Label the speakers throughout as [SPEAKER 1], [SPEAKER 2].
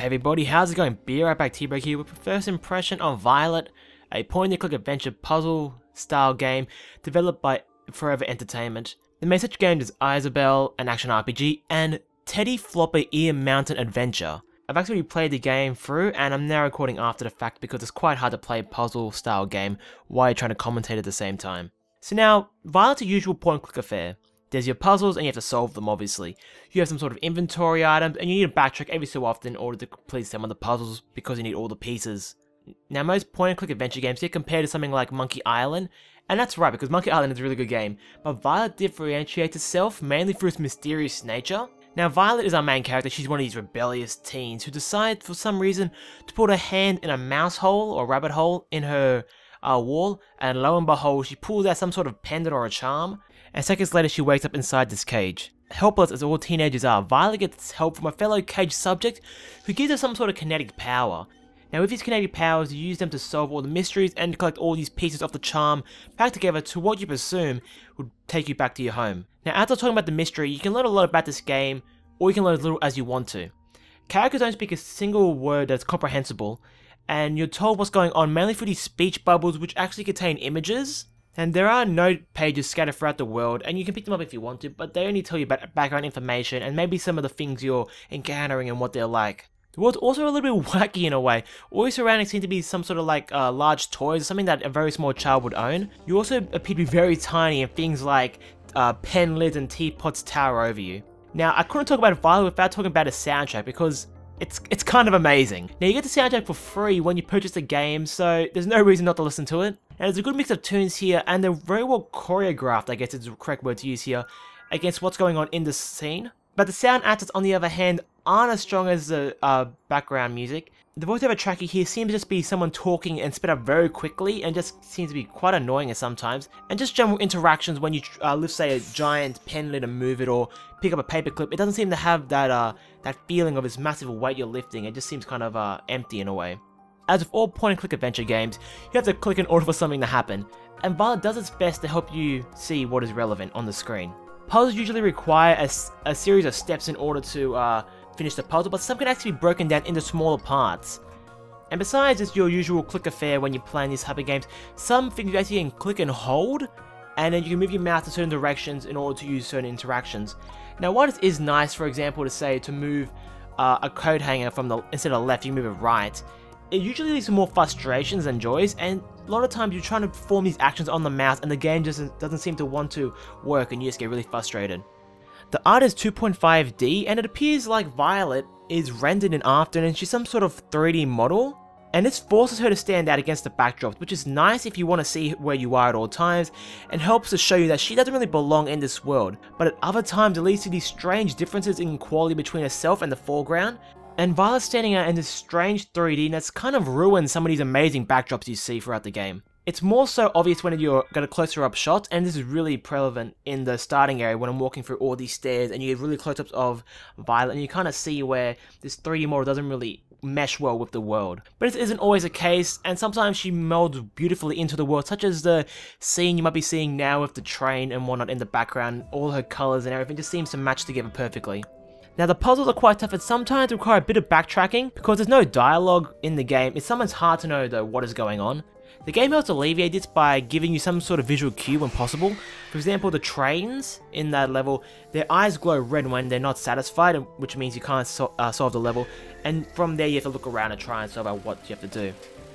[SPEAKER 1] Hey everybody, how's it going? Brbteabreak here with the first impression of Violett, a point-and-click adventure puzzle style game developed by Forever Entertainment. They made such games as Isabelle, an action RPG, and Teddy Flopper Ear Mountain Adventure. I've actually played the game through and I'm now recording after the fact because it's quite hard to play a puzzle style game while you're trying to commentate at the same time. So now, Violett's a usual point-and-click affair. There's your puzzles and you have to solve them obviously. You have some sort of inventory items and you need to backtrack every so often in order to complete some of the puzzles because you need all the pieces. Now most point-and-click adventure games get compared to something like Monkey Island, and that's right because Monkey Island is a really good game, but Violett differentiates itself mainly through its mysterious nature. Now Violett is our main character. She's one of these rebellious teens who decide for some reason to put her hand in a mouse hole or rabbit hole in her wall, and lo and behold she pulls out some sort of pendant or a charm, and seconds later she wakes up inside this cage. Helpless as all teenagers are, Violett gets help from a fellow cage subject who gives her some sort of kinetic power. Now with these kinetic powers, you use them to solve all the mysteries and collect all these pieces of the charm back together to what you presume would take you back to your home. Now after talking about the mystery, you can learn a lot about this game, or you can learn as little as you want to. Characters don't speak a single word that's comprehensible, and you're told what's going on mainly through these speech bubbles which actually contain images. And there are note pages scattered throughout the world, and you can pick them up if you want to, but they only tell you about background information and maybe some of the things you're encountering and what they're like. The world's also a little bit wacky in a way. All your surroundings seem to be some sort of like large toys, something that a very small child would own. You also appear to be very tiny, and things like pen lids and teapots tower over you. Now, I couldn't talk about Violett without talking about a soundtrack because it's kind of amazing. Now, you get the soundtrack for free when you purchase the game, so there's no reason not to listen to it. And there's a good mix of tunes here, and they're very well choreographed, I guess is the correct word to use here, against what's going on in the scene. But the sound actors, on the other hand, aren't as strong as the background music. The voiceover track here seems to just be someone talking and sped up very quickly, and just seems to be quite annoying at sometimes. And just general interactions when you lift, say, a giant pen lid and move it, or pick up a paperclip, it doesn't seem to have that that feeling of this massive weight you're lifting. It just seems kind of empty in a way. As with all point-and-click adventure games, you have to click in order for something to happen, and Violett does its best to help you see what is relevant on the screen. Puzzles usually require a series of steps in order to finish the puzzle, but some can actually be broken down into smaller parts. And besides it's your usual click affair when you're playing these type of games, some things you actually can click and hold, and then you can move your mouse in certain directions in order to use certain interactions. Now while this is nice, for example, to say to move a coat hanger from instead of left, you move it right, it usually leads to more frustrations than joys, and a lot of times you're trying to perform these actions on the mouse and the game just doesn't seem to want to work and you just get really frustrated. The art is 2.5D and it appears like Violett is rendered in After and she's some sort of 3D model, and this forces her to stand out against the backdrops, which is nice if you want to see where you are at all times and helps to show you that she doesn't really belong in this world, but at other times it leads to these strange differences in quality between herself and the foreground. And Violett's standing out in this strange 3D and that's kind of ruined some of these amazing backdrops you see throughout the game. It's more so obvious when you're got a closer up shot, and this is really prevalent in the starting area when I'm walking through all these stairs and you get really close ups of Violett and you kind of see where this 3D model doesn't really mesh well with the world. But it isn't always the case, and sometimes she melds beautifully into the world, such as the scene you might be seeing now with the train and whatnot in the background. All her colours and everything just seems to match together perfectly. Now the puzzles are quite tough and sometimes require a bit of backtracking because there's no dialogue in the game. It's sometimes hard to know though what is going on. The game helps alleviate this by giving you some sort of visual cue when possible. For example, the trains in that level, their eyes glow red when they're not satisfied, which means you can't solve the level, and from there you have to look around and try and solve out what you have to do.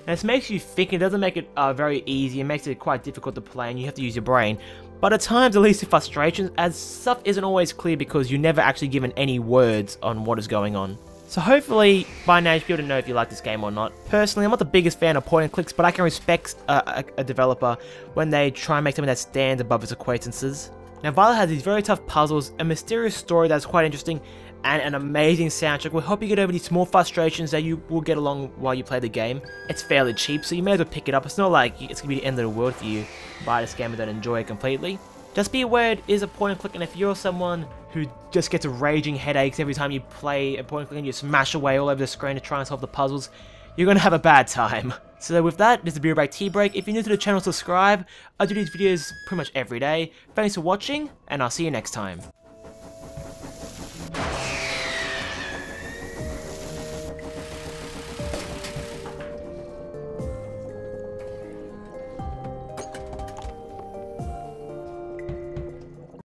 [SPEAKER 1] And this makes you think. It doesn't make it very easy, it makes it quite difficult to play and you have to use your brain. But at times it leads to frustrations as stuff isn't always clear because you're never actually given any words on what is going on. So hopefully by now you should be able to know if you like this game or not. Personally, I'm not the biggest fan of point and clicks, but I can respect a developer when they try and make something that stands above its acquaintances. Now Violett has these very tough puzzles, a mysterious story that's quite interesting, and an amazing soundtrack will help you get over these small frustrations that you will get along while you play the game. It's fairly cheap, so you may as well pick it up. It's not like it's going to be the end of the world for you buy this game and don't enjoy it completely. Just be aware it is a point and click, and if you're someone who just gets raging headaches every time you play a point and click and you smash away all over the screen to try and solve the puzzles, you're going to have a bad time. So with that, this is Brbteabreak. If you're new to the channel, subscribe. I do these videos pretty much every day. Thanks for watching, and I'll see you next time.